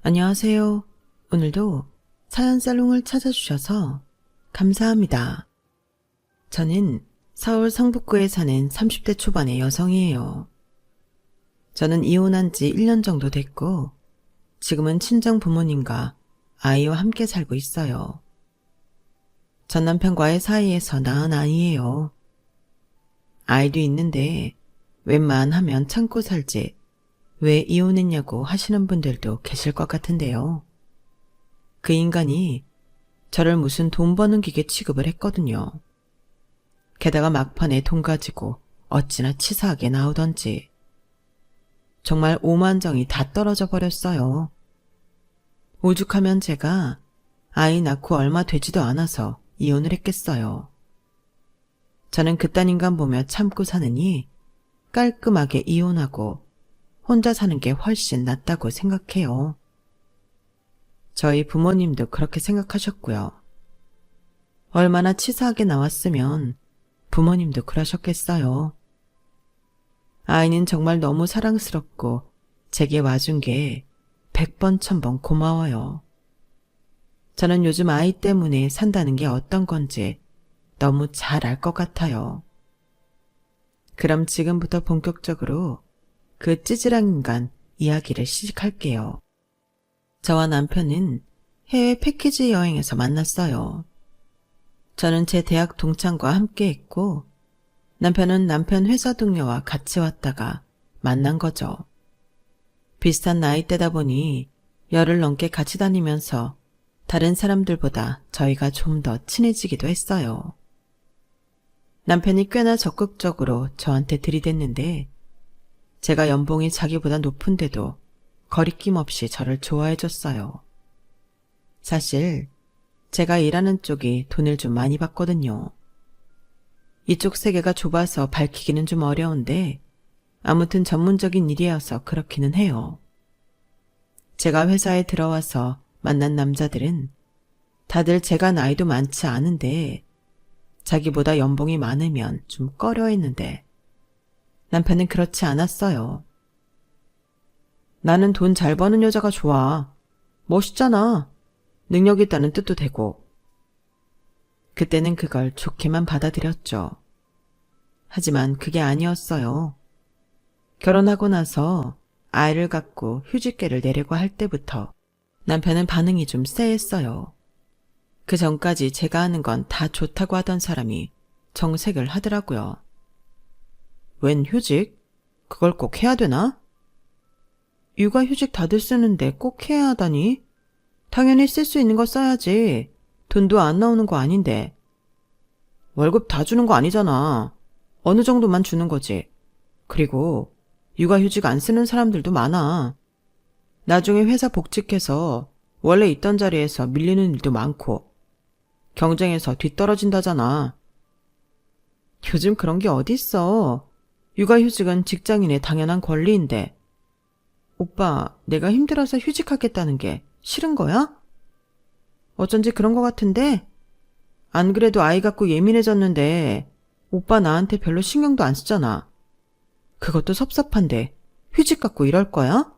안녕하세요. 오늘도 사연 살롱을 찾아주셔서 감사합니다. 저는 서울 성북구에 사는 30대 초반의 여성이에요. 저는 이혼한 지 1년 정도 됐고, 지금은 친정 부모님과 아이와 함께 살고 있어요. 전 남편과의 사이에서 낳은 아이예요. 아이도 있는데 웬만하면 참고 살지 왜 이혼했냐고 하시는 분들도 계실 것 같은데요. 그 인간이 저를 무슨 돈 버는 기계 취급을 했거든요. 게다가 막판에 돈 가지고 어찌나 치사하게 나오던지. 정말 오만정이 다 떨어져 버렸어요. 오죽하면 제가 아이 낳고 얼마 되지도 않아서 이혼을 했겠어요. 저는 그딴 인간 보며 참고 사느니 깔끔하게 이혼하고 혼자 사는 게 훨씬 낫다고 생각해요. 저희 부모님도 그렇게 생각하셨고요. 얼마나 치사하게 나왔으면 부모님도 그러셨겠어요. 아이는 정말 너무 사랑스럽고 제게 와준 게 100번 1000번 고마워요. 저는 요즘 아이 때문에 산다는 게 어떤 건지 너무 잘 알 것 같아요. 그럼 지금부터 본격적으로 그 찌질한 인간 이야기를 시작할게요. 저와 남편은 해외 패키지 여행에서 만났어요. 저는 제 대학 동창과 함께 했고 남편은 남편 회사 동료와 같이 왔다가 만난 거죠. 비슷한 나이대다 보니 열흘 넘게 같이 다니면서 다른 사람들보다 저희가 좀 더 친해지기도 했어요. 남편이 꽤나 적극적으로 저한테 들이댔는데 제가 연봉이 자기보다 높은데도 거리낌 없이 저를 좋아해줬어요. 사실 제가 일하는 쪽이 돈을 좀 많이 받거든요. 이쪽 세계가 좁아서 밝히기는 좀 어려운데 아무튼 전문적인 일이어서 그렇기는 해요. 제가 회사에 들어와서 만난 남자들은 다들 제가 나이도 많지 않은데 자기보다 연봉이 많으면 좀 꺼려했는데 남편은 그렇지 않았어요. 나는 돈 잘 버는 여자가 좋아. 멋있잖아. 능력 있다는 뜻도 되고. 그때는 그걸 좋게만 받아들였죠. 하지만 그게 아니었어요. 결혼하고 나서 아이를 갖고 휴직계를 내려고 할 때부터 남편은 반응이 좀 쎄했어요. 그 전까지 제가 하는 건 다 좋다고 하던 사람이 정색을 하더라고요. 웬 휴직? 그걸 꼭 해야 되나? 육아휴직 다들 쓰는데 꼭 해야 하다니? 당연히 쓸 수 있는 거 써야지. 돈도 안 나오는 거 아닌데. 월급 다 주는 거 아니잖아. 어느 정도만 주는 거지. 그리고 육아휴직 안 쓰는 사람들도 많아. 나중에 회사 복직해서 원래 있던 자리에서 밀리는 일도 많고 경쟁에서 뒤떨어진다잖아. 요즘 그런 게 어딨어. 육아휴직은 직장인의 당연한 권리인데. 오빠, 내가 힘들어서 휴직하겠다는 게 싫은 거야? 어쩐지 그런 거 같은데? 안 그래도 아이 갖고 예민해졌는데 오빠 나한테 별로 신경도 안 쓰잖아. 그것도 섭섭한데 휴직 갖고 이럴 거야?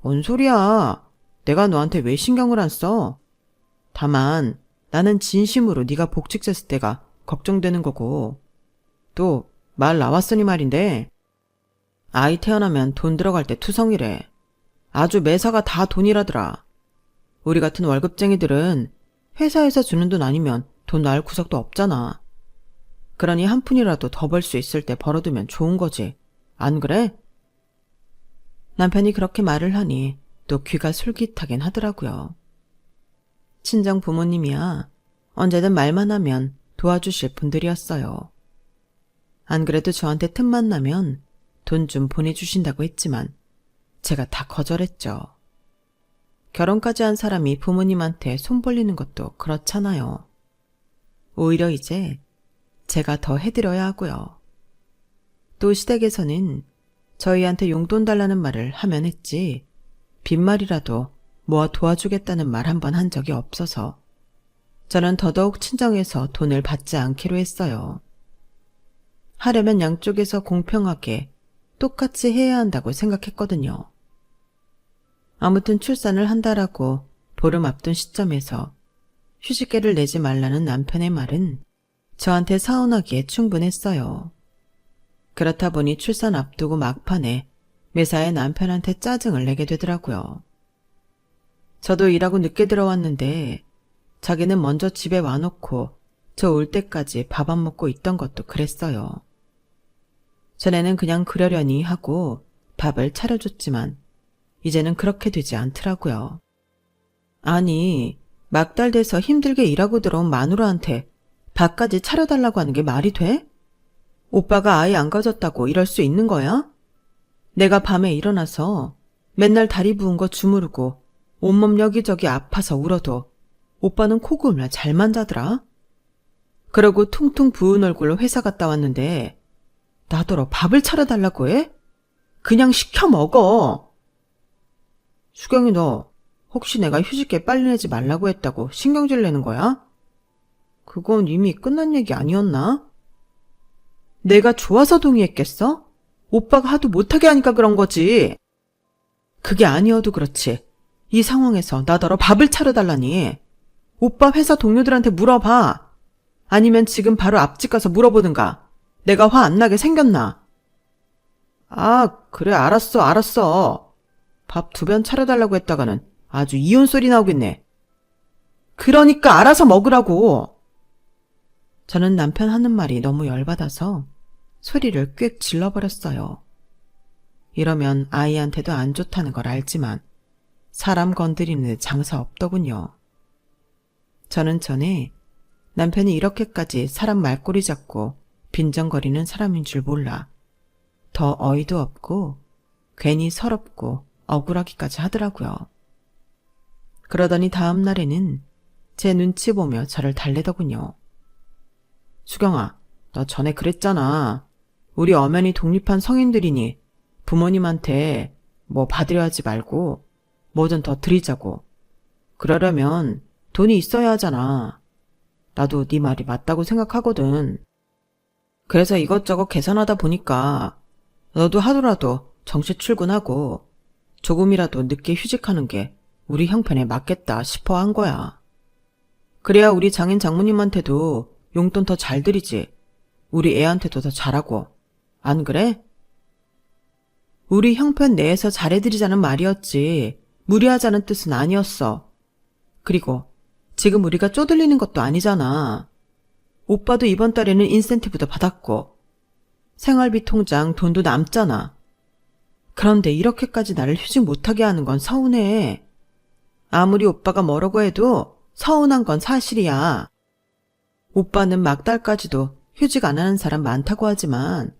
뭔 소리야. 내가 너한테 왜 신경을 안 써? 다만 나는 진심으로 네가 복직했을 때가 걱정되는 거고 또 말 나왔으니 말인데 아이 태어나면 돈 들어갈 때 투성이래. 아주 매사가 다 돈이라더라. 우리 같은 월급쟁이들은 회사에서 주는 돈 아니면 돈 나을 구석도 없잖아. 그러니 한 푼이라도 더 벌 수 있을 때 벌어두면 좋은 거지. 안 그래? 남편이 그렇게 말을 하니 또 귀가 솔깃하긴 하더라고요. 친정 부모님이야 언제든 말만 하면 도와주실 분들이었어요. 안 그래도 저한테 틈만 나면 돈 좀 보내주신다고 했지만 제가 다 거절했죠. 결혼까지 한 사람이 부모님한테 손 벌리는 것도 그렇잖아요. 오히려 이제 제가 더 해드려야 하고요. 또 시댁에서는 저희한테 용돈 달라는 말을 하면 했지 빈말이라도 모아 도와주겠다는 말 한 번 한 적이 없어서 저는 더더욱 친정에서 돈을 받지 않기로 했어요. 하려면 양쪽에서 공평하게 똑같이 해야 한다고 생각했거든요. 아무튼 출산을 한다라고 보름 앞둔 시점에서 휴직계를 내지 말라는 남편의 말은 저한테 서운하기에 충분했어요. 그렇다 보니 출산 앞두고 막판에 매사에 남편한테 짜증을 내게 되더라고요. 저도 일하고 늦게 들어왔는데 자기는 먼저 집에 와놓고 저 올 때까지 밥 안 먹고 있던 것도 그랬어요. 전에는 그냥 그러려니 하고 밥을 차려줬지만 이제는 그렇게 되지 않더라고요. 아니, 막달돼서 힘들게 일하고 들어온 마누라한테 밥까지 차려달라고 하는 게 말이 돼? 오빠가 아이 안 가졌다고 이럴 수 있는 거야? 내가 밤에 일어나서 맨날 다리 부은 거 주무르고 온몸 여기저기 아파서 울어도 오빠는 코고물라 잘만 자더라. 그러고 퉁퉁 부은 얼굴로 회사 갔다 왔는데 나더러 밥을 차려달라고 해? 그냥 시켜 먹어. 수경이 너 혹시 내가 휴직계 빨리 내지 말라고 했다고 신경질 내는 거야? 그건 이미 끝난 얘기 아니었나? 내가 좋아서 동의했겠어? 오빠가 하도 못하게 하니까 그런 거지. 그게 아니어도 그렇지. 이 상황에서 나더러 밥을 차려달라니. 오빠 회사 동료들한테 물어봐. 아니면 지금 바로 앞집 가서 물어보든가. 내가 화 안 나게 생겼나? 아, 그래 알았어. 밥 2번 차려달라고 했다가는 아주 이혼 소리 나오겠네. 그러니까 알아서 먹으라고. 저는 남편 하는 말이 너무 열받아서 소리를 꽥 질러버렸어요. 이러면 아이한테도 안 좋다는 걸 알지만 사람 건드리는 장사 없더군요. 저는 전에 남편이 이렇게까지 사람 말꼬리 잡고 빈정거리는 사람인 줄 몰라 더 어이도 없고 괜히 서럽고 억울하기까지 하더라고요. 그러더니 다음 날에는 제 눈치 보며 저를 달래더군요. 수경아, 너 전에 그랬잖아. 우리 엄연히 독립한 성인들이니 부모님한테 뭐 받으려 하지 말고 뭐든 더 드리자고. 그러려면 돈이 있어야 하잖아. 나도 네 말이 맞다고 생각하거든. 그래서 이것저것 계산하다 보니까 너도 하루라도 정시 출근하고 조금이라도 늦게 휴직하는 게 우리 형편에 맞겠다 싶어 한 거야. 그래야 우리 장인 장모님한테도 용돈 더 잘 드리지. 우리 애한테도 더 잘하고. 안 그래? 우리 형편 내에서 잘해드리자는 말이었지 무리하자는 뜻은 아니었어. 그리고 지금 우리가 쪼들리는 것도 아니잖아. 오빠도 이번 달에는 인센티브도 받았고 생활비 통장 돈도 남잖아. 그런데 이렇게까지 나를 휴직 못하게 하는 건 서운해. 아무리 오빠가 뭐라고 해도 서운한 건 사실이야. 오빠는 막달까지도 휴직 안 하는 사람 많다고 하지만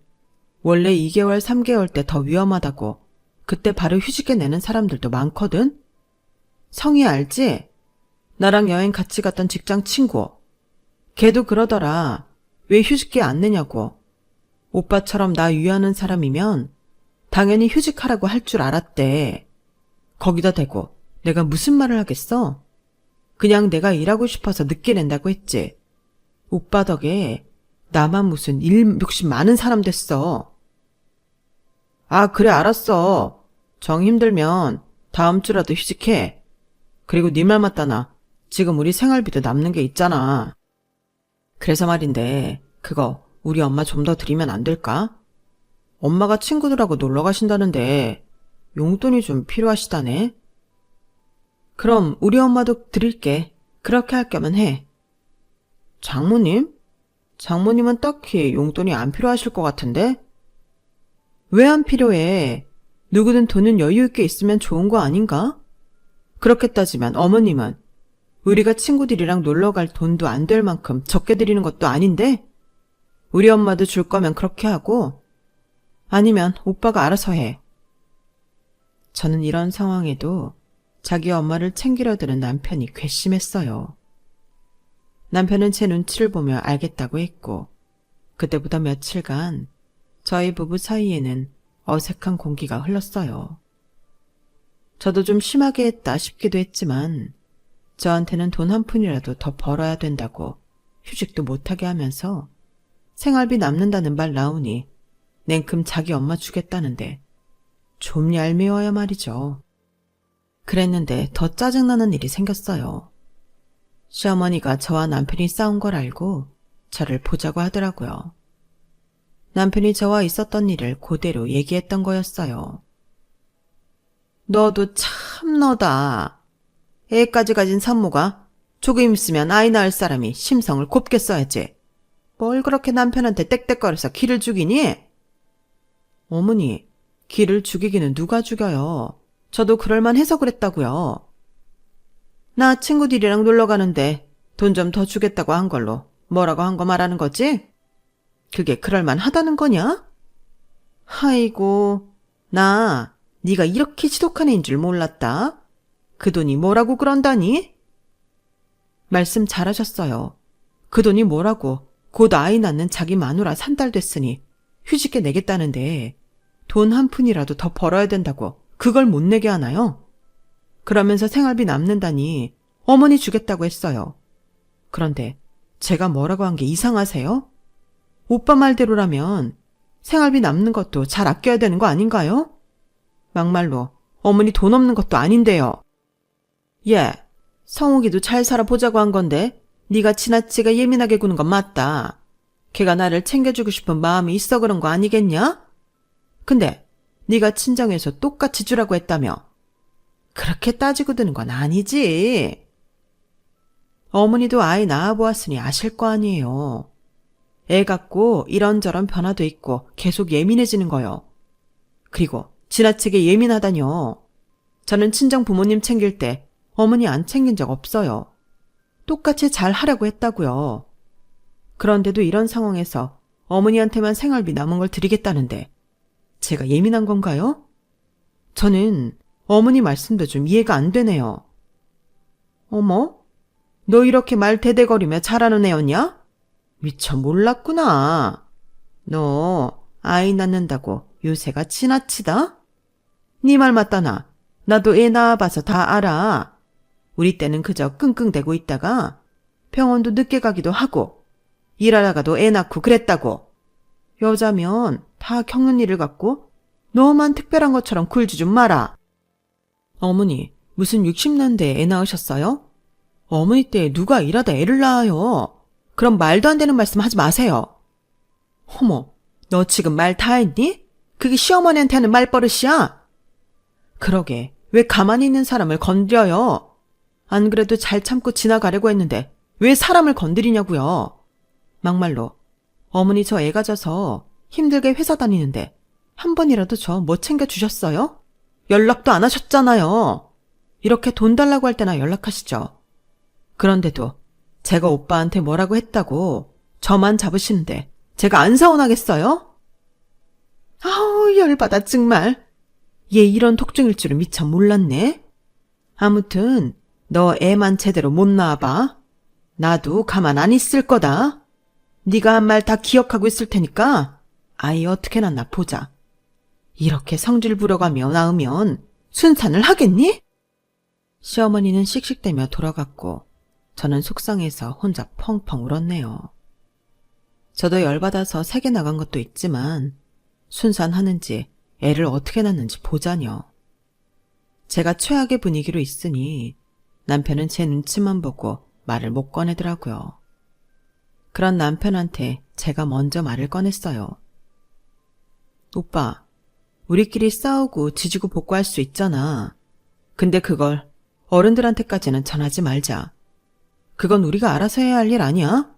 원래 2개월, 3개월 때 더 위험하다고 그때 바로 휴직해 내는 사람들도 많거든? 성희 알지? 나랑 여행 같이 갔던 직장 친구. 걔도 그러더라. 왜 휴직계 안 내냐고. 오빠처럼 나 위하는 사람이면 당연히 휴직하라고 할 줄 알았대. 거기다 대고 내가 무슨 말을 하겠어? 그냥 내가 일하고 싶어서 늦게 낸다고 했지. 오빠 덕에 나만 무슨 일 욕심 많은 사람 됐어. 아, 그래 알았어. 정 힘들면 다음 주라도 휴직해. 그리고 네 말 맞다 나. 지금 우리 생활비도 남는 게 있잖아. 그래서 말인데 그거 우리 엄마 좀 더 드리면 안 될까? 엄마가 친구들하고 놀러 가신다는데 용돈이 좀 필요하시다네. 그럼 우리 엄마도 드릴게. 그렇게 할 거면 해. 장모님? 장모님은 딱히 용돈이 안 필요하실 것 같은데? 왜 안 필요해? 누구든 돈은 여유 있게 있으면 좋은 거 아닌가? 그렇게 따지면 어머님은 우리가 친구들이랑 놀러 갈 돈도 안 될 만큼 적게 드리는 것도 아닌데? 우리 엄마도 줄 거면 그렇게 하고 아니면 오빠가 알아서 해. 저는 이런 상황에도 자기 엄마를 챙기려 드는 남편이 괘씸했어요. 남편은 제 눈치를 보며 알겠다고 했고 그때부터 며칠간 저희 부부 사이에는 어색한 공기가 흘렀어요. 저도 좀 심하게 했다 싶기도 했지만 저한테는 돈 한 푼이라도 더 벌어야 된다고 휴직도 못하게 하면서 생활비 남는다는 말 나오니 냉큼 자기 엄마 주겠다는데 좀 얄미워야 말이죠. 그랬는데 더 짜증나는 일이 생겼어요. 시어머니가 저와 남편이 싸운 걸 알고 저를 보자고 하더라고요. 남편이 저와 있었던 일을 그대로 얘기했던 거였어요. 너도 참 너다. 애까지 가진 산모가 조금 있으면 아이 낳을 사람이 심성을 곱게 써야지. 뭘 그렇게 남편한테 땡땡거려서 기를 죽이니? 어머니, 기를 죽이기는 누가 죽여요. 저도 그럴만해서 그랬다고요. 나 친구들이랑 놀러 가는데 돈 좀 더 주겠다고 한 걸로 뭐라고 한 거 말하는 거지? 그게 그럴만하다는 거냐? 아이고, 나 네가 이렇게 지독한 애인 줄 몰랐다. 그 돈이 뭐라고 그런다니? 말씀 잘하셨어요. 그 돈이 뭐라고 곧 아이 낳는 자기 마누라 산딸 됐으니 휴직해 내겠다는데 돈 한 푼이라도 더 벌어야 된다고 그걸 못 내게 하나요? 그러면서 생활비 남는다니 어머니 주겠다고 했어요. 그런데 제가 뭐라고 한 게 이상하세요? 오빠 말대로라면 생활비 남는 것도 잘 아껴야 되는 거 아닌가요? 막말로 어머니 돈 없는 것도 아닌데요. 예, 성욱이도 잘 살아보자고 한 건데 네가 지나치게 예민하게 구는 건 맞다. 걔가 나를 챙겨주고 싶은 마음이 있어 그런 거 아니겠냐? 근데 네가 친정에서 똑같이 주라고 했다며. 그렇게 따지고 드는 건 아니지. 어머니도 아이 낳아보았으니 아실 거 아니에요. 애 갖고 이런저런 변화도 있고 계속 예민해지는 거요. 그리고 지나치게 예민하다뇨. 저는 친정 부모님 챙길 때 어머니 안 챙긴 적 없어요. 똑같이 잘 하려고 했다고요. 그런데도 이런 상황에서 어머니한테만 생활비 남은 걸 드리겠다는데 제가 예민한 건가요? 저는 어머니 말씀도 좀 이해가 안 되네요. 어머? 너 이렇게 말 대대거리며 잘하는 애였냐? 미처 몰랐구나. 너 아이 낳는다고 요새가 지나치다? 네 말 맞다나. 나도 애 낳아봐서 다 알아. 우리 때는 그저 끙끙대고 있다가 병원도 늦게 가기도 하고 일하다가도 애 낳고 그랬다고. 여자면 다 겪는 일을 갖고 너만 특별한 것처럼 굴지 좀 마라. 어머니, 무슨 60년대에 애 낳으셨어요? 어머니 때 누가 일하다 애를 낳아요. 그럼 말도 안 되는 말씀 하지 마세요. 어머, 너 지금 말 다 했니? 그게 시어머니한테 하는 말버릇이야? 그러게, 왜 가만히 있는 사람을 건드려요? 안 그래도 잘 참고 지나가려고 했는데 왜 사람을 건드리냐고요? 막말로 어머니 저 애 가져서 힘들게 회사 다니는데 한 번이라도 저 뭐 챙겨주셨어요? 연락도 안 하셨잖아요. 이렇게 돈 달라고 할 때나 연락하시죠. 그런데도 제가 오빠한테 뭐라고 했다고 저만 잡으시는데 제가 안 서운하겠어요? 아우 열받아 정말. 얘 이런 독종일 줄은 미처 몰랐네. 아무튼 너 애만 제대로 못 낳아봐. 나도 가만 안 있을 거다. 네가 한 말 다 기억하고 있을 테니까 아이 어떻게 낳나 보자. 이렇게 성질 부려가며 낳으면 순산을 하겠니? 시어머니는 씩씩대며 돌아갔고 저는 속상해서 혼자 펑펑 울었네요. 저도 열받아서 세게 나간 것도 있지만 순산하는지 애를 어떻게 낳는지 보자뇨. 제가 최악의 분위기로 있으니 남편은 제 눈치만 보고 말을 못 꺼내더라고요. 그런 남편한테 제가 먼저 말을 꺼냈어요. 오빠, 우리끼리 싸우고 지지고 볶고할 수 있잖아. 근데 그걸 어른들한테까지는 전하지 말자. 그건 우리가 알아서 해야 할 일 아니야?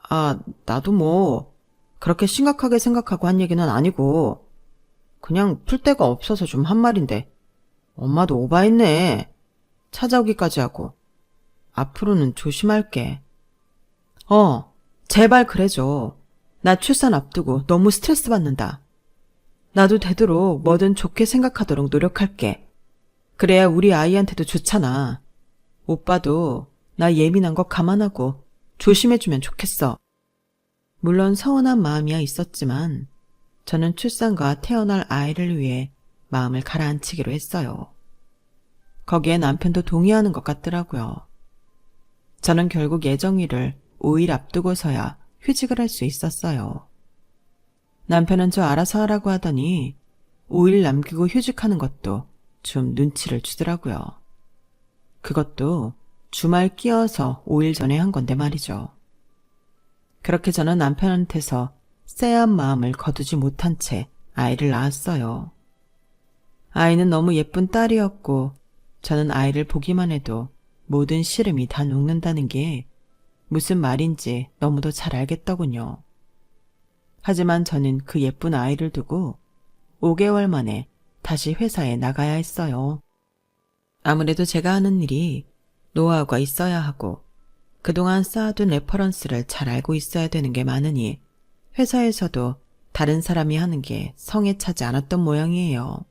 아, 나도 뭐 그렇게 심각하게 생각하고 한 얘기는 아니고 그냥 풀 데가 없어서 좀 한 말인데 엄마도 오바했네. 찾아오기까지 하고. 앞으로는 조심할게. 제발 그래줘. 나 출산 앞두고 너무 스트레스 받는다. 나도 되도록 뭐든 좋게 생각하도록 노력할게. 그래야 우리 아이한테도 좋잖아. 오빠도 나 예민한 거 감안하고 조심해주면 좋겠어. 물론 서운한 마음이야 있었지만 저는 출산과 태어날 아이를 위해 마음을 가라앉히기로 했어요. 거기에 남편도 동의하는 것 같더라고요. 저는 결국 예정일을 5일 앞두고서야 휴직을 할 수 있었어요. 남편은 저 알아서 하라고 하더니 5일 남기고 휴직하는 것도 좀 눈치를 주더라고요. 그것도 주말 끼어서 5일 전에 한 건데 말이죠. 그렇게 저는 남편한테서 쎄한 마음을 거두지 못한 채 아이를 낳았어요. 아이는 너무 예쁜 딸이었고 저는 아이를 보기만 해도 모든 시름이 다 녹는다는 게 무슨 말인지 너무도 잘 알겠더군요. 하지만 저는 그 예쁜 아이를 두고 5개월 만에 다시 회사에 나가야 했어요. 아무래도 제가 하는 일이 노하우가 있어야 하고 그동안 쌓아둔 레퍼런스를 잘 알고 있어야 되는 게 많으니 회사에서도 다른 사람이 하는 게 성에 차지 않았던 모양이에요.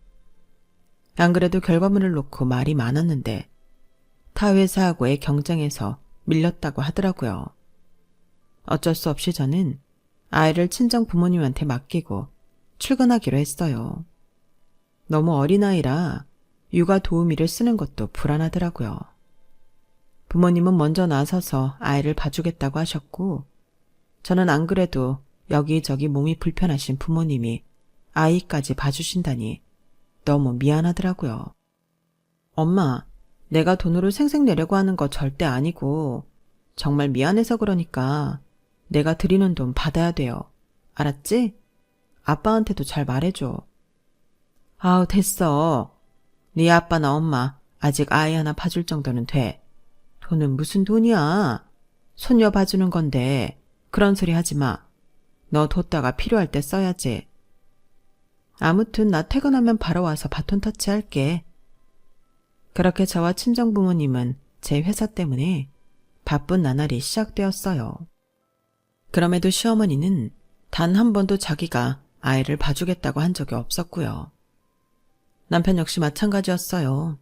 안 그래도 결과물을 놓고 말이 많았는데 타 회사하고의 경쟁에서 밀렸다고 하더라고요. 어쩔 수 없이 저는 아이를 친정 부모님한테 맡기고 출근하기로 했어요. 너무 어린아이라 육아 도우미를 쓰는 것도 불안하더라고요. 부모님은 먼저 나서서 아이를 봐주겠다고 하셨고 저는 안 그래도 여기저기 몸이 불편하신 부모님이 아이까지 봐주신다니 너무 미안하더라고요. 엄마, 내가 돈으로 생색 내려고 하는 거 절대 아니고 정말 미안해서 그러니까 내가 드리는 돈 받아야 돼요. 알았지? 아빠한테도 잘 말해줘. 아우, 됐어. 네 아빠나 엄마 아직 아이 하나 봐줄 정도는 돼. 돈은 무슨 돈이야. 손녀 봐주는 건데 그런 소리 하지 마. 너 뒀다가 필요할 때 써야지. 아무튼 나 퇴근하면 바로 와서 바톤 터치할게. 그렇게 저와 친정부모님은 제 회사 때문에 바쁜 나날이 시작되었어요. 그럼에도 시어머니는 단 한 번도 자기가 아이를 봐주겠다고 한 적이 없었고요. 남편 역시 마찬가지였어요.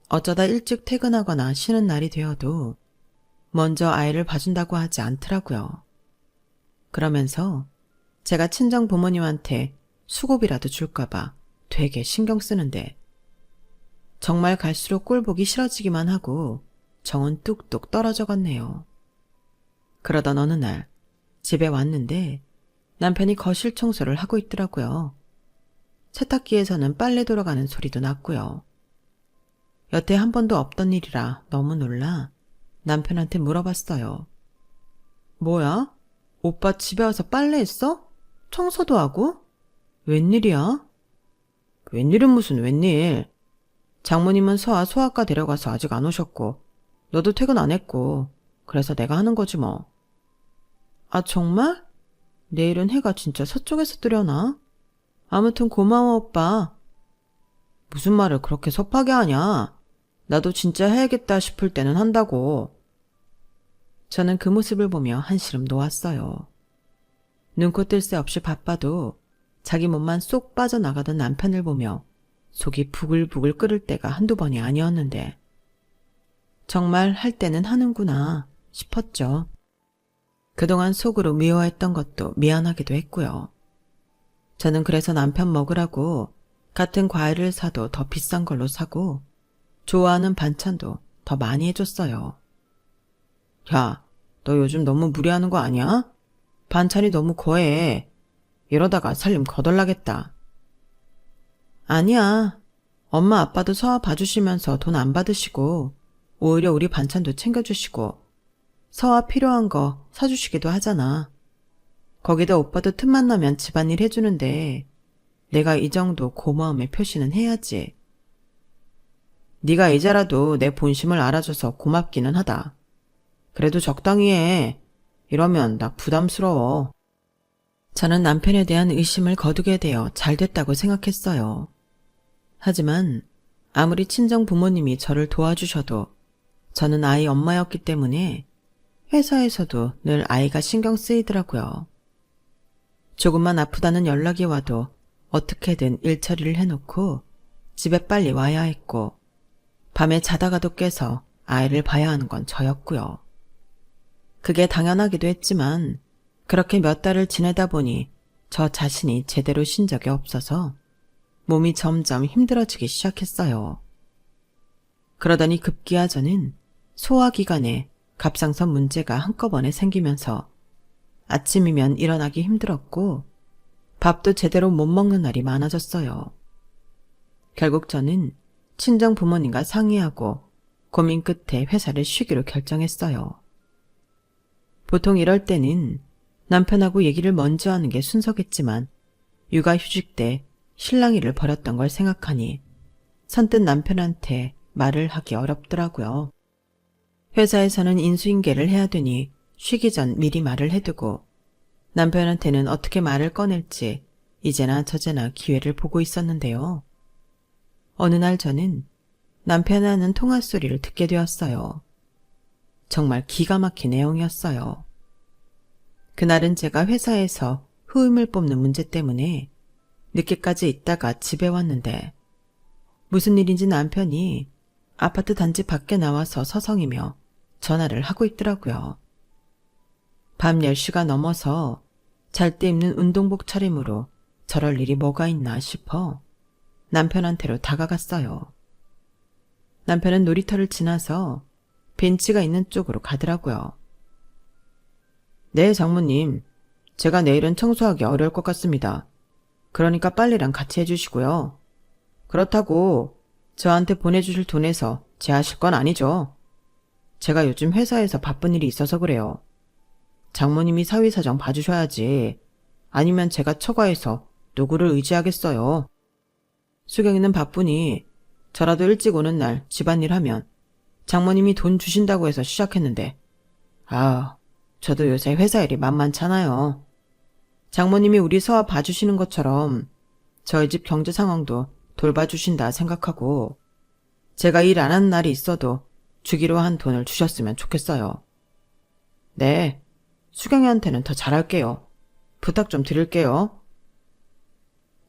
어쩌다 일찍 퇴근하거나 쉬는 날이 되어도 먼저 아이를 봐준다고 하지 않더라고요. 그러면서 제가 친정 부모님한테 수고비라도 줄까봐 되게 신경 쓰는데 정말 갈수록 꼴 보기 싫어지기만 하고 정은 뚝뚝 떨어져갔네요. 그러던 어느 날 집에 왔는데 남편이 거실 청소를 하고 있더라고요. 세탁기에서는 빨래 돌아가는 소리도 났고요. 여태 한 번도 없던 일이라 너무 놀라 남편한테 물어봤어요. 뭐야? 오빠 집에 와서 빨래했어? 청소도 하고? 웬일이야? 웬일은 무슨 웬일. 장모님은 서아 소아과 데려가서 아직 안 오셨고 너도 퇴근 안 했고 그래서 내가 하는 거지 뭐. 아 정말? 내일은 해가 진짜 서쪽에서 뜨려나? 아무튼 고마워 오빠. 무슨 말을 그렇게 섭하게 하냐. 나도 진짜 해야겠다 싶을 때는 한다고. 저는 그 모습을 보며 한시름 놓았어요. 눈코 뜰 새 없이 바빠도 자기 몸만 쏙 빠져나가던 남편을 보며 속이 부글부글 끓을 때가 한두 번이 아니었는데 정말 할 때는 하는구나 싶었죠. 그동안 속으로 미워했던 것도 미안하기도 했고요. 저는 그래서 남편 먹으라고 같은 과일을 사도 더 비싼 걸로 사고 좋아하는 반찬도 더 많이 해줬어요. 야, 너 요즘 너무 무리하는 거 아니야? 반찬이 너무 거해. 이러다가 살림 거덜나겠다. 아니야. 엄마 아빠도 서아 봐주시면서 돈 안 받으시고 오히려 우리 반찬도 챙겨주시고 서아 필요한 거 사주시기도 하잖아. 거기다 오빠도 틈만 나면 집안일 해주는데 내가 이 정도 고마움의 표시는 해야지. 네가 이제라도 내 본심을 알아줘서 고맙기는 하다. 그래도 적당히 해. 이러면 나 부담스러워. 저는 남편에 대한 의심을 거두게 되어 잘 됐다고 생각했어요. 하지만 아무리 친정 부모님이 저를 도와주셔도 저는 아이 엄마였기 때문에 회사에서도 늘 아이가 신경 쓰이더라고요. 조금만 아프다는 연락이 와도 어떻게든 일 처리를 해놓고 집에 빨리 와야 했고 밤에 자다가도 깨서 아이를 봐야 하는 건 저였고요. 그게 당연하기도 했지만 그렇게 몇 달을 지내다 보니 저 자신이 제대로 쉰 적이 없어서 몸이 점점 힘들어지기 시작했어요. 그러더니 급기야 저는 소화기관에 갑상선 문제가 한꺼번에 생기면서 아침이면 일어나기 힘들었고 밥도 제대로 못 먹는 날이 많아졌어요. 결국 저는 친정 부모님과 상의하고 고민 끝에 회사를 쉬기로 결정했어요. 보통 이럴 때는 남편하고 얘기를 먼저 하는 게 순서겠지만 육아휴직 때 실랑이를 벌였던 걸 생각하니 선뜻 남편한테 말을 하기 어렵더라고요. 회사에서는 인수인계를 해야 되니 쉬기 전 미리 말을 해두고 남편한테는 어떻게 말을 꺼낼지 이제나 저제나 기회를 보고 있었는데요. 어느 날 저는 남편이 하는 통화 소리를 듣게 되었어요. 정말 기가 막힌 내용이었어요. 그날은 제가 회사에서 후임을 뽑는 문제 때문에 늦게까지 있다가 집에 왔는데 무슨 일인지 남편이 아파트 단지 밖에 나와서 서성이며 전화를 하고 있더라고요. 밤 10시가 넘어서 잘 때 입는 운동복 차림으로 저럴 일이 뭐가 있나 싶어 남편한테로 다가갔어요. 남편은 놀이터를 지나서 벤치가 있는 쪽으로 가더라고요. 네, 장모님. 제가 내일은 청소하기 어려울 것 같습니다. 그러니까 빨래랑 같이 해주시고요. 그렇다고 저한테 보내주실 돈에서 제하실 건 아니죠. 제가 요즘 회사에서 바쁜 일이 있어서 그래요. 장모님이 사위 사정 봐주셔야지. 아니면 제가 처가해서 누구를 의지하겠어요. 수경이는 바쁘니 저라도 일찍 오는 날 집안일 하면 장모님이 돈 주신다고 해서 시작했는데 저도 요새 회사 일이 만만찮아요. 장모님이 우리 서아 봐주시는 것처럼 저희 집 경제 상황도 돌봐주신다 생각하고 제가 일 안 하는 날이 있어도 주기로 한 돈을 주셨으면 좋겠어요. 네, 수경이한테는 더 잘할게요. 부탁 좀 드릴게요.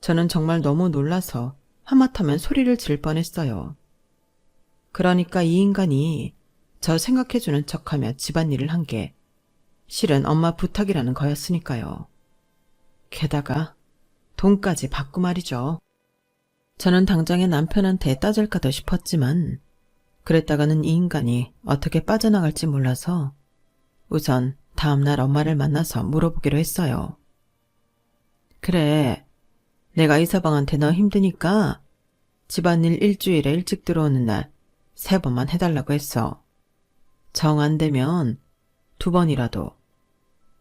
저는 정말 너무 놀라서 하마터면 소리를 질 뻔했어요. 그러니까 이 인간이 저 생각해주는 척하며 집안일을 한 게 실은 엄마 부탁이라는 거였으니까요. 게다가 돈까지 받고 말이죠. 저는 당장에 남편한테 따질까도 싶었지만 그랬다가는 이 인간이 어떻게 빠져나갈지 몰라서 우선 다음날 엄마를 만나서 물어보기로 했어요. 그래, 내가 이서방한테 너 힘드니까 집안일 일주일에 일찍 들어오는 날 3번만 해달라고 했어. 정 안 되면 2번이라도.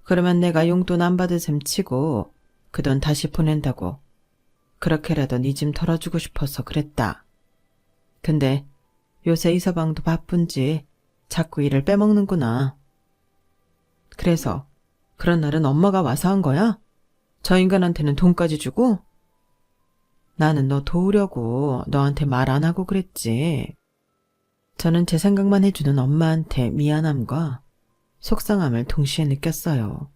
그러면 내가 용돈 안 받을 셈 치고 그 돈 다시 보낸다고. 그렇게라도 네 좀 털어주고 싶어서 그랬다. 근데 요새 이서방도 바쁜지 자꾸 일을 빼먹는구나. 그래서 그런 날은 엄마가 와서 한 거야? 저 인간한테는 돈까지 주고? 나는 너 도우려고 너한테 말 안 하고 그랬지. 저는 제 생각만 해주는 엄마한테 미안함과 속상함을 동시에 느꼈어요.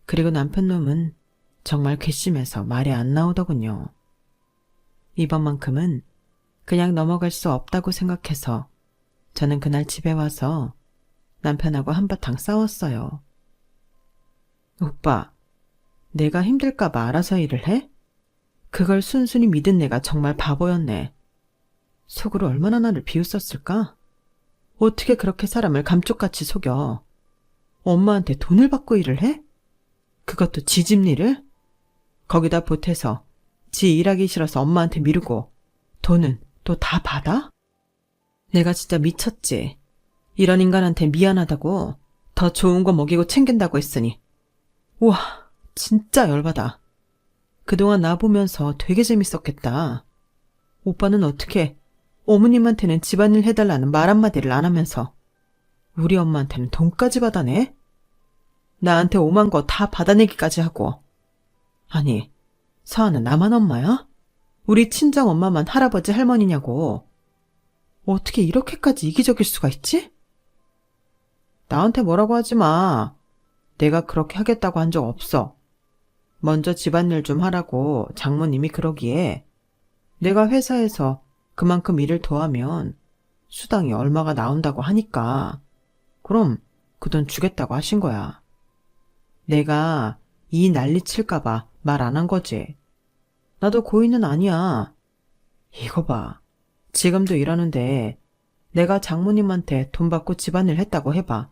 그리고 남편 놈은 정말 괘씸해서 말이 안 나오더군요. 이번만큼은 그냥 넘어갈 수 없다고 생각해서 저는 그날 집에 와서 남편하고 한바탕 싸웠어요. 오빠, 내가 힘들까봐 알아서 일을 해? 그걸 순순히 믿은 내가 정말 바보였네. 속으로 얼마나 나를 비웃었을까? 어떻게 그렇게 사람을 감쪽같이 속여? 엄마한테 돈을 받고 일을 해? 그것도 지 집 일을? 거기다 보태서 지 일하기 싫어서 엄마한테 미루고 돈은 또 다 받아? 내가 진짜 미쳤지. 이런 인간한테 미안하다고 더 좋은 거 먹이고 챙긴다고 했으니. 우와, 진짜 열받아. 그동안 나 보면서 되게 재밌었겠다. 오빠는 어떻게 어머님한테는 집안일 해달라는 말 한마디를 안 하면서 우리 엄마한테는 돈까지 받아내? 나한테 오만 거 다 받아내기까지 하고. 아니, 서아는 나만 엄마야? 우리 친정 엄마만 할아버지 할머니냐고. 어떻게 이렇게까지 이기적일 수가 있지? 나한테 뭐라고 하지 마. 내가 그렇게 하겠다고 한 적 없어. 먼저 집안일 좀 하라고 장모님이 그러기에 내가 회사에서 그만큼 일을 더하면 수당이 얼마가 나온다고 하니까 그럼 그 돈 주겠다고 하신 거야. 내가 이 난리 칠까봐 말 안 한 거지. 나도 고인은 아니야. 이거 봐. 지금도 이러는데 내가 장모님한테 돈 받고 집안일 했다고 해봐.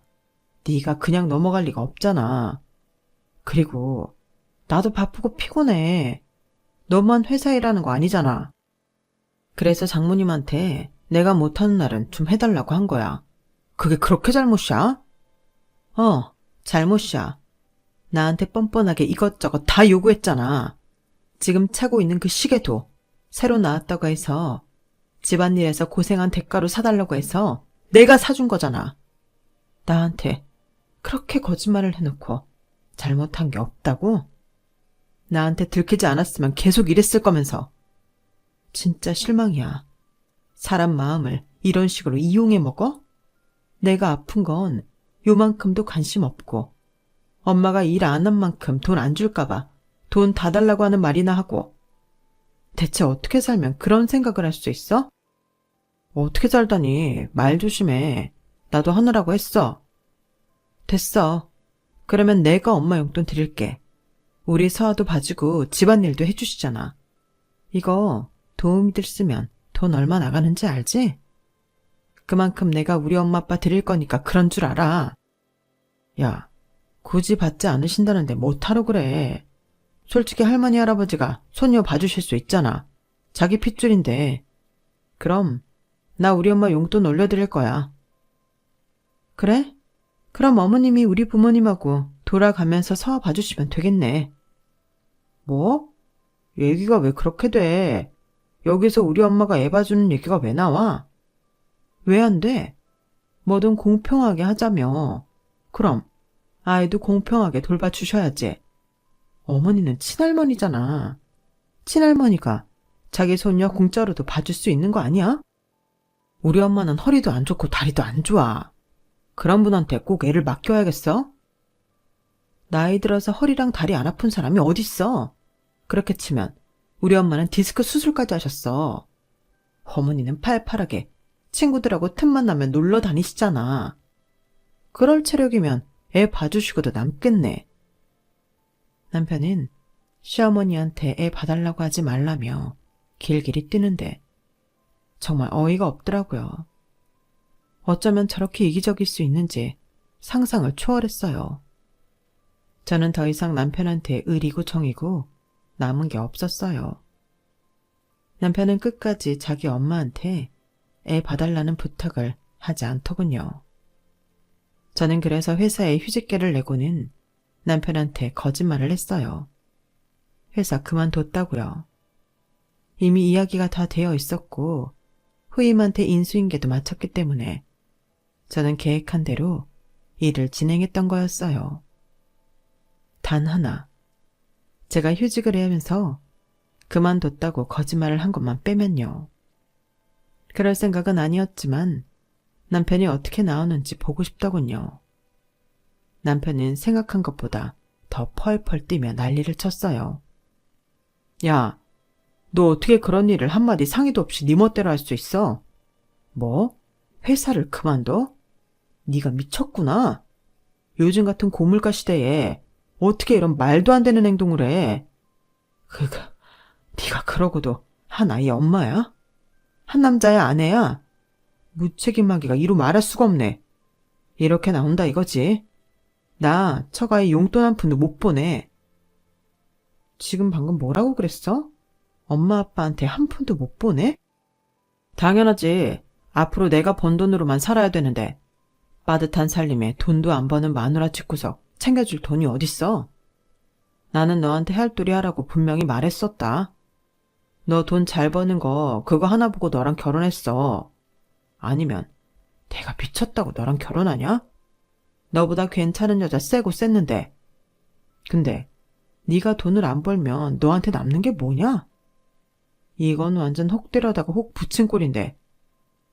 네가 그냥 넘어갈 리가 없잖아. 그리고 나도 바쁘고 피곤해. 너만 회사 일하는 거 아니잖아. 그래서 장모님한테 내가 못하는 날은 좀 해달라고 한 거야. 그게 그렇게 잘못이야? 잘못이야. 나한테 뻔뻔하게 이것저것 다 요구했잖아. 지금 차고 있는 그 시계도 새로 나왔다고 해서 집안일에서 고생한 대가로 사달라고 해서 내가 사준 거잖아. 나한테 그렇게 거짓말을 해놓고 잘못한 게 없다고? 나한테 들키지 않았으면 계속 이랬을 거면서. 진짜 실망이야. 사람 마음을 이런 식으로 이용해 먹어? 내가 아픈 건 요만큼도 관심 없고 엄마가 일 안 한 만큼 돈 안 줄까봐 돈 다 달라고 하는 말이나 하고. 대체 어떻게 살면 그런 생각을 할 수 있어? 어떻게 살다니. 말 조심해. 나도 하느라고 했어. 됐어. 그러면 내가 엄마 용돈 드릴게. 우리 서아도 봐주고 집안일도 해주시잖아. 이거 도우미들 쓰면 돈 얼마 나가는지 알지? 그만큼 내가 우리 엄마 아빠 드릴 거니까 그런 줄 알아. 야, 굳이 받지 않으신다는데 못하러 그래. 솔직히 할머니 할아버지가 손녀 봐주실 수 있잖아. 자기 핏줄인데. 그럼 나 우리 엄마 용돈 올려드릴 거야. 그래? 그럼 어머님이 우리 부모님하고 돌아가면서 서아 봐주시면 되겠네. 뭐? 얘기가 왜 그렇게 돼? 여기서 우리 엄마가 애 봐주는 얘기가 왜 나와? 왜 안 돼? 뭐든 공평하게 하자며. 그럼 아이도 공평하게 돌봐주셔야지. 어머니는 친할머니잖아. 친할머니가 자기 손녀 공짜로도 봐줄 수 있는 거 아니야? 우리 엄마는 허리도 안 좋고 다리도 안 좋아. 그런 분한테 꼭 애를 맡겨야겠어? 나이 들어서 허리랑 다리 안 아픈 사람이 어딨어? 그렇게 치면 우리 엄마는 디스크 수술까지 하셨어. 어머니는 팔팔하게 친구들하고 틈만 나면 놀러 다니시잖아. 그럴 체력이면 애 봐주시고도 남겠네. 남편은 시어머니한테 애 봐달라고 하지 말라며 길길이 뛰는데 정말 어이가 없더라고요. 어쩌면 저렇게 이기적일 수 있는지 상상을 초월했어요. 저는 더 이상 남편한테 의리고 정이고 남은 게 없었어요. 남편은 끝까지 자기 엄마한테 애 봐달라는 부탁을 하지 않더군요. 저는 그래서 회사에 휴직계를 내고는 남편한테 거짓말을 했어요. 회사 그만뒀다고요. 이미 이야기가 다 되어 있었고 후임한테 인수인계도 마쳤기 때문에 저는 계획한 대로 일을 진행했던 거였어요. 단 하나, 제가 휴직을 하면서 그만뒀다고 거짓말을 한 것만 빼면요. 그럴 생각은 아니었지만 남편이 어떻게 나오는지 보고 싶더군요. 남편은 생각한 것보다 더 펄펄 뛰며 난리를 쳤어요. 야, 너 어떻게 그런 일을 한마디 상의도 없이 네 멋대로 할 수 있어? 뭐? 회사를 그만둬? 네가 미쳤구나. 요즘 같은 고물가 시대에 어떻게 이런 말도 안 되는 행동을 해? 네가 그러고도 한 아이의 엄마야? 한 남자의 아내야? 무책임하기가 이루 말할 수가 없네. 이렇게 나온다 이거지. 나 처가에 용돈 한 푼도 못 보내. 지금 방금 뭐라고 그랬어? 엄마 아빠한테 한 푼도 못 보내? 당연하지. 앞으로 내가 번 돈으로만 살아야 되는데 빠듯한 살림에 돈도 안 버는 마누라 집구석 챙겨줄 돈이 어딨어? 나는 너한테 할도리 하라고 분명히 말했었다. 너 돈 잘 버는 거 그거 하나 보고 너랑 결혼했어. 아니면 내가 미쳤다고 너랑 결혼하냐? 너보다 괜찮은 여자 세고 셌는데. 근데 네가 돈을 안 벌면 너한테 남는 게 뭐냐? 이건 완전 혹 때려다가 혹 붙인 꼴인데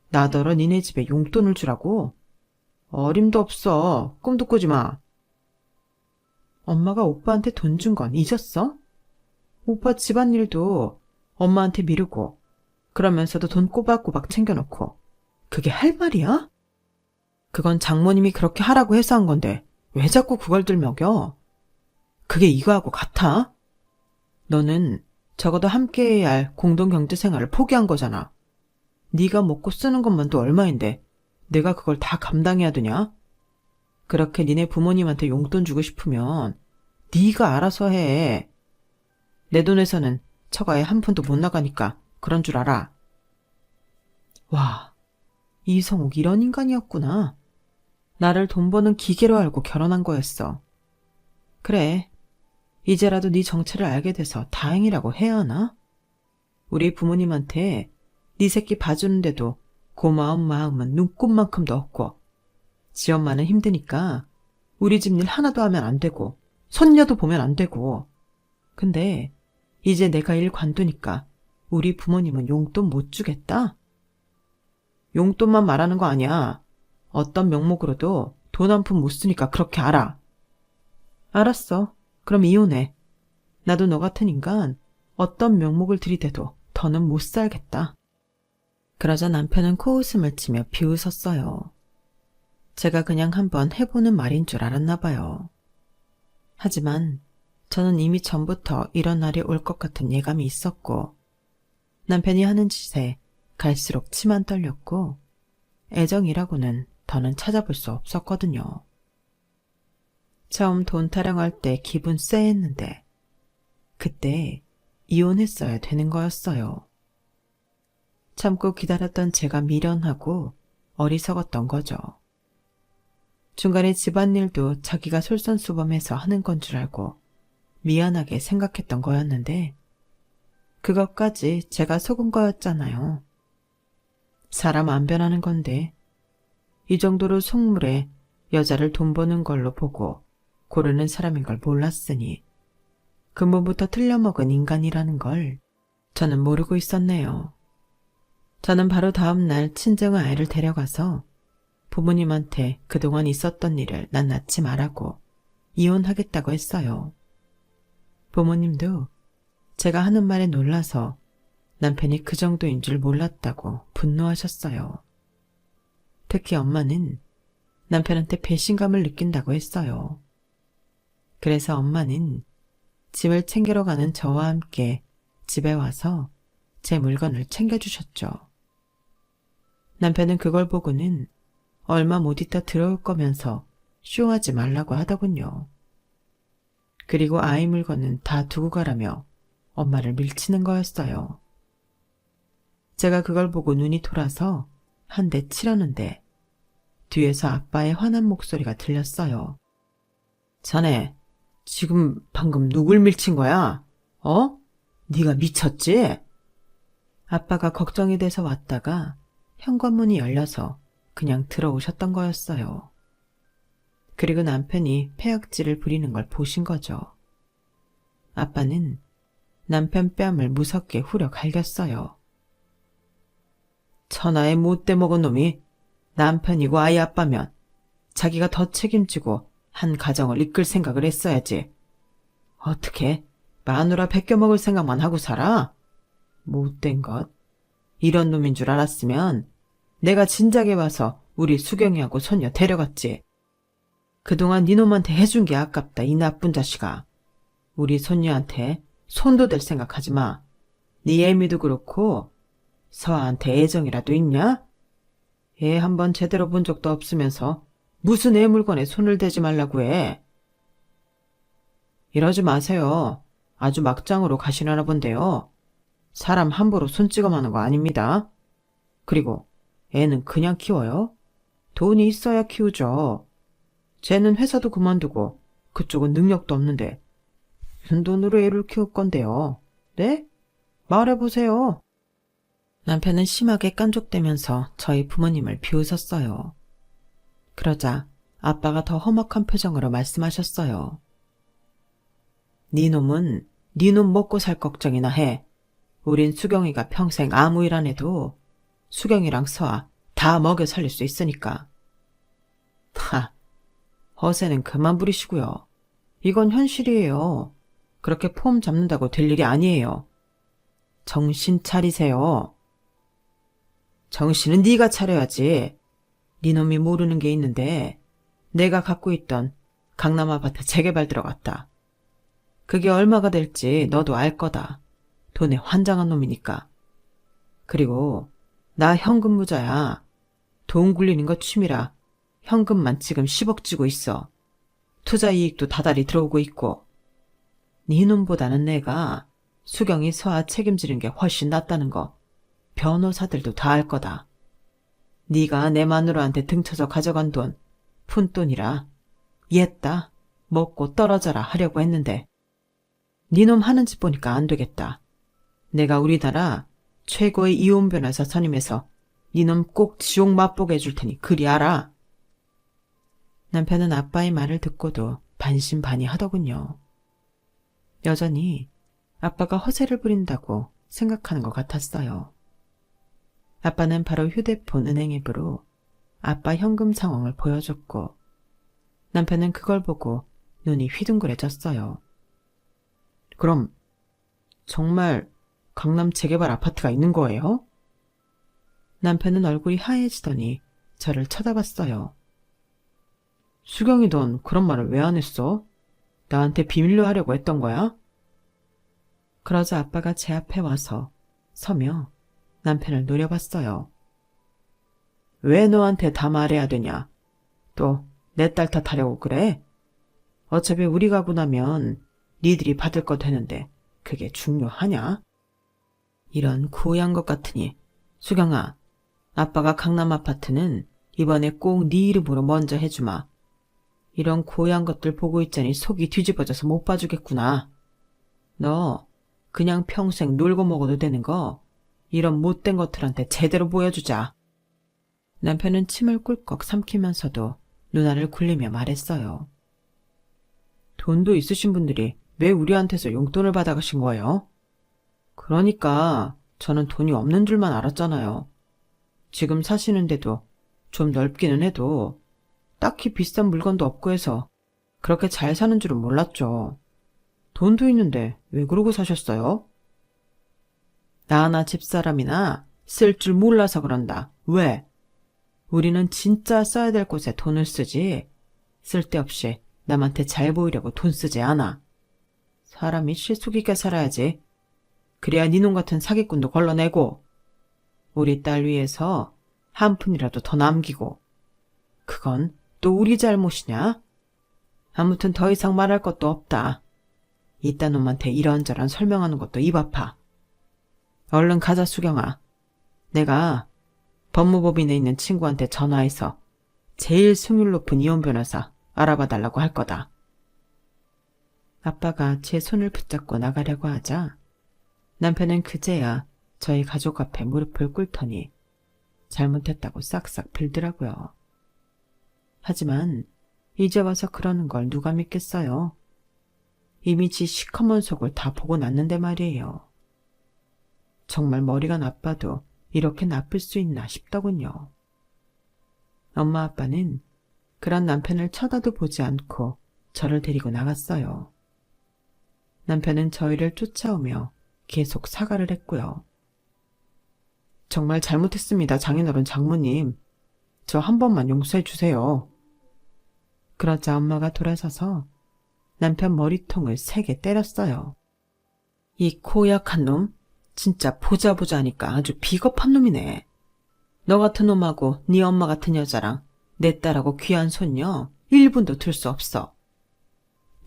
나더러 니네 집에 용돈을 주라고? 어림도 없어. 꿈도 꾸지 마. 엄마가 오빠한테 돈 준 건 잊었어? 오빠 집안일도 엄마한테 미루고 그러면서도 돈 꼬박꼬박 챙겨놓고 그게 할 말이야? 그건 장모님이 그렇게 하라고 해서 한 건데 왜 자꾸 그걸 들먹여? 그게 이거하고 같아? 너는 적어도 함께해야 할 공동경제생활을 포기한 거잖아. 네가 먹고 쓰는 것만도 얼마인데 내가 그걸 다 감당해야 되냐? 그렇게 니네 부모님한테 용돈 주고 싶으면 네가 알아서 해. 내 돈에서는 처가에 한 푼도 못 나가니까 그런 줄 알아. 와, 이성욱 이런 인간이었구나. 나를 돈 버는 기계로 알고 결혼한 거였어. 그래, 이제라도 네 정체를 알게 돼서 다행이라고 해야 하나? 우리 부모님한테 네 새끼 봐주는데도 고마운 마음은 눈꼽만큼도 없고, 지 엄마는 힘드니까 우리 집 일 하나도 하면 안 되고 손녀도 보면 안 되고. 근데 이제 내가 일 관두니까 우리 부모님은 용돈 못 주겠다? 용돈만 말하는 거 아니야. 어떤 명목으로도 돈 한 푼 못 쓰니까 그렇게 알아. 알았어. 그럼 이혼해. 나도 너 같은 인간 어떤 명목을 들이대도 더는 못 살겠다. 그러자 남편은 코웃음을 치며 비웃었어요. 제가 그냥 한번 해보는 말인 줄 알았나 봐요. 하지만 저는 이미 전부터 이런 날이 올 것 같은 예감이 있었고, 남편이 하는 짓에 갈수록 치만 떨렸고, 애정이라고는 더는 찾아볼 수 없었거든요. 처음 돈 타령할 때 기분 쎄했는데 그때 이혼했어야 되는 거였어요. 참고 기다렸던 제가 미련하고 어리석었던 거죠. 중간에 집안일도 자기가 솔선수범해서 하는 건 줄 알고 미안하게 생각했던 거였는데 그것까지 제가 속은 거였잖아요. 사람 안 변하는 건데 이 정도로 속물에 여자를 돈 버는 걸로 보고 고르는 사람인 걸 몰랐으니 근본부터 틀려먹은 인간이라는 걸 저는 모르고 있었네요. 저는 바로 다음 날 친정 아이를 데려가서 부모님한테 그동안 있었던 일을 낱낱이 말하고 이혼하겠다고 했어요. 부모님도 제가 하는 말에 놀라서 남편이 그 정도인 줄 몰랐다고 분노하셨어요. 특히 엄마는 남편한테 배신감을 느낀다고 했어요. 그래서 엄마는 짐을 챙기러 가는 저와 함께 집에 와서 제 물건을 챙겨주셨죠. 남편은 그걸 보고는 얼마 못 있다 들어올 거면서 쇼하지 말라고 하더군요. 그리고 아이 물건은 다 두고 가라며 엄마를 밀치는 거였어요. 제가 그걸 보고 눈이 돌아서 한 대 치려는데 뒤에서 아빠의 화난 목소리가 들렸어요. 자네, 지금 방금 누굴 밀친 거야? 어? 네가 미쳤지? 아빠가 걱정이 돼서 왔다가 현관문이 열려서 그냥 들어오셨던 거였어요. 그리고 남편이 폐악질을 부리는 걸 보신 거죠. 아빠는 남편 뺨을 무섭게 후려 갈겼어요. 천하의 못돼 먹은 놈이 남편이고 아이 아빠면 자기가 더 책임지고 한 가정을 이끌 생각을 했어야지. 어떻게 마누라 베껴먹을 생각만 하고 살아? 못된 것. 이런 놈인 줄 알았으면 내가 진작에 와서 우리 수경이하고 손녀 데려갔지. 그동안 네 놈한테 해준 게 아깝다, 이 나쁜 자식아. 우리 손녀한테 손도 댈 생각하지 마. 네 애미도 그렇고 서아한테 애정이라도 있냐? 애 한번 제대로 본 적도 없으면서 무슨 애 물건에 손을 대지 말라고 해. 이러지 마세요. 아주 막장으로 가시려나 본데요. 사람 함부로 손 찍어마는 거 아닙니다. 그리고 애는 그냥 키워요? 돈이 있어야 키우죠. 쟤는 회사도 그만두고 그쪽은 능력도 없는데 무슨 돈으로 애를 키울 건데요. 네? 말해보세요. 남편은 심하게 깐족대면서 저희 부모님을 비웃었어요. 그러자 아빠가 더 험악한 표정으로 말씀하셨어요. 네 놈은 네 놈 먹고 살 걱정이나 해. 우린 수경이가 평생 아무 일 안 해도 수경이랑 서아 다 먹여 살릴 수 있으니까. 허세는 그만 부리시고요. 이건 현실이에요. 그렇게 폼 잡는다고 될 일이 아니에요. 정신 차리세요. 정신은 네가 차려야지. 네 놈이 모르는 게 있는데 내가 갖고 있던 강남 아파트 재개발 들어갔다. 그게 얼마가 될지 너도 알 거다. 돈에 환장한 놈이니까. 그리고 나 현금 무자야. 돈 굴리는 거 취미라 현금만 지금 10억 쥐고 있어. 투자 이익도 다달이 들어오고 있고. 네 놈보다는 내가 수경이 서아 책임지는 게 훨씬 낫다는 거 변호사들도 다 알 거다. 네가 내 마누라한테 등쳐서 가져간 돈, 푼돈이라 옛다 먹고 떨어져라 하려고 했는데 니놈 하는 짓 보니까 안 되겠다. 내가 우리나라 최고의 이혼 변호사 선임해서 니놈 꼭 지옥 맛보게 해줄 테니 그리 알아. 남편은 아빠의 말을 듣고도 반신반의하더군요. 여전히 아빠가 허세를 부린다고 생각하는 것 같았어요. 아빠는 바로 휴대폰 은행 앱으로 아빠 현금 상황을 보여줬고 남편은 그걸 보고 눈이 휘둥그레졌어요. 그럼 정말 강남 재개발 아파트가 있는 거예요? 남편은 얼굴이 하얘지더니 저를 쳐다봤어요. 수경이 넌 그런 말을 왜 안 했어? 나한테 비밀로 하려고 했던 거야? 그러자 아빠가 제 앞에 와서 서며 남편을 노려봤어요. 왜 너한테 다 말해야 되냐? 또 내 딸 탓하려고 그래? 어차피 우리 가고 나면 니들이 받을 거 되는데 그게 중요하냐? 이런 고얀 것 같으니 수경아, 아빠가 강남 아파트는 이번에 꼭 네 이름으로 먼저 해주마. 이런 고얀 것들 보고 있자니 속이 뒤집어져서 못 봐주겠구나. 너 그냥 평생 놀고 먹어도 되는 거 이런 못된 것들한테 제대로 보여주자. 남편은 침을 꿀꺽 삼키면서도 누나를 굴리며 말했어요. 돈도 있으신 분들이 왜 우리한테서 용돈을 받아가신 거예요? 그러니까 저는 돈이 없는 줄만 알았잖아요. 지금 사시는데도 좀 넓기는 해도 딱히 비싼 물건도 없고 해서 그렇게 잘 사는 줄은 몰랐죠. 돈도 있는데 왜 그러고 사셨어요? 나나 집사람이나 쓸 줄 몰라서 그런다. 왜? 우리는 진짜 써야 될 곳에 돈을 쓰지 쓸데없이 남한테 잘 보이려고 돈 쓰지 않아. 사람이 실속 있게 살아야지. 그래야 니놈 같은 사기꾼도 걸러내고 우리 딸 위해서 한 푼이라도 더 남기고. 그건 또 우리 잘못이냐? 아무튼 더 이상 말할 것도 없다. 이딴 놈한테 이런저런 설명하는 것도 입 아파. 얼른 가자 수경아. 내가 법무법인에 있는 친구한테 전화해서 제일 승률 높은 이혼 변호사 알아봐 달라고 할 거다. 아빠가 제 손을 붙잡고 나가려고 하자 남편은 그제야 저희 가족 앞에 무릎을 꿇더니 잘못했다고 싹싹 빌더라고요. 하지만 이제 와서 그러는 걸 누가 믿겠어요. 이미 지 시커먼 속을 다 보고 났는데 말이에요. 정말 머리가 나빠도 이렇게 나쁠 수 있나 싶더군요. 엄마 아빠는 그런 남편을 쳐다도 보지 않고 저를 데리고 나갔어요. 남편은 저희를 쫓아오며 계속 사과를 했고요. 정말 잘못했습니다, 장인어른 장모님. 저 한 번만 용서해 주세요. 그러자 엄마가 돌아서서 남편 머리통을 세게 때렸어요. 이 고약한 놈? 진짜 보자 하니까 아주 비겁한 놈이네. 너 같은 놈하고 네 엄마 같은 여자랑 내 딸하고 귀한 손녀 1분도 둘 수 없어.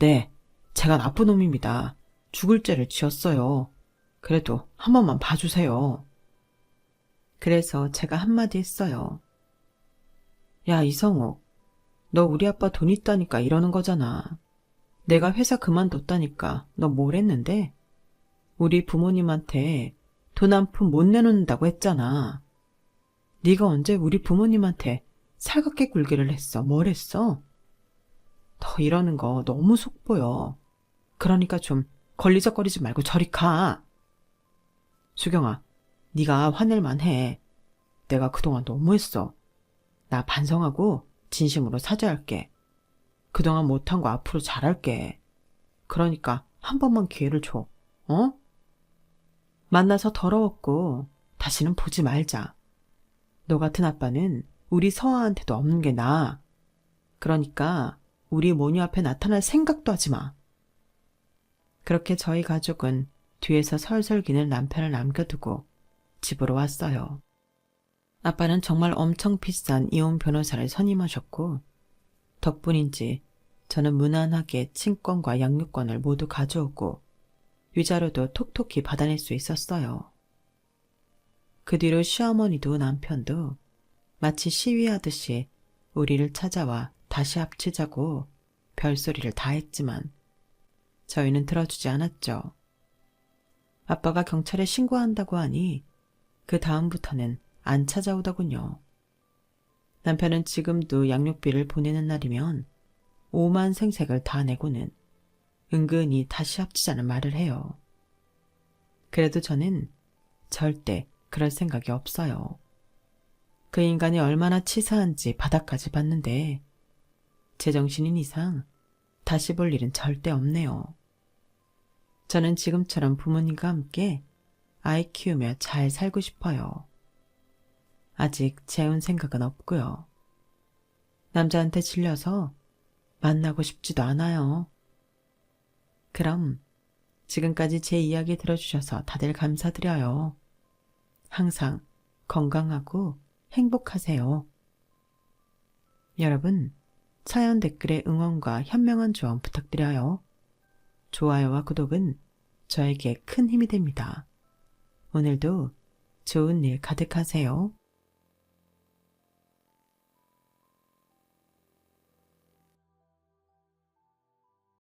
네, 제가 나쁜 놈입니다. 죽을 죄를 지었어요. 그래도 한 번만 봐주세요. 그래서 제가 한마디 했어요. 야, 이성욱, 너 우리 아빠 돈 있다니까 이러는 거잖아. 내가 회사 그만뒀다니까 너 뭘 했는데? 우리 부모님한테 돈 한 푼 못 내놓는다고 했잖아. 네가 언제 우리 부모님한테 살갑게 굴기를 했어? 뭘 했어? 너 이러는 거 너무 속보여. 그러니까 좀 걸리적거리지 말고 저리 가. 수경아, 네가 화낼만 해. 내가 그동안 너무했어. 나 반성하고 진심으로 사죄할게. 그동안 못한 거 앞으로 잘할게. 그러니까 한 번만 기회를 줘. 어? 만나서 더러웠고 다시는 보지 말자. 너 같은 아빠는 우리 서아한테도 없는 게 나아. 그러니까 우리 모녀 앞에 나타날 생각도 하지 마. 그렇게 저희 가족은 뒤에서 설설 기는 남편을 남겨두고 집으로 왔어요. 아빠는 정말 엄청 비싼 이혼 변호사를 선임하셨고 덕분인지 저는 무난하게 친권과 양육권을 모두 가져오고 위자료도 톡톡히 받아낼 수 있었어요. 그 뒤로 시어머니도 남편도 마치 시위하듯이 우리를 찾아와 다시 합치자고 별소리를 다 했지만 저희는 들어주지 않았죠. 아빠가 경찰에 신고한다고 하니 그 다음부터는 안 찾아오더군요. 남편은 지금도 양육비를 보내는 날이면 오만 생색을 다 내고는 은근히 다시 합치자는 말을 해요. 그래도 저는 절대 그럴 생각이 없어요. 그 인간이 얼마나 치사한지 바닥까지 봤는데 제정신인 이상 다시 볼 일은 절대 없네요. 저는 지금처럼 부모님과 함께 아이 키우며 잘 살고 싶어요. 아직 재혼 생각은 없고요. 남자한테 질려서 만나고 싶지도 않아요. 그럼 지금까지 제 이야기 들어주셔서 다들 감사드려요. 항상 건강하고 행복하세요. 여러분, 사연 댓글에 응원과 현명한 조언 부탁드려요. 좋아요와 구독은 저에게 큰 힘이 됩니다. 오늘도 좋은 일 가득하세요.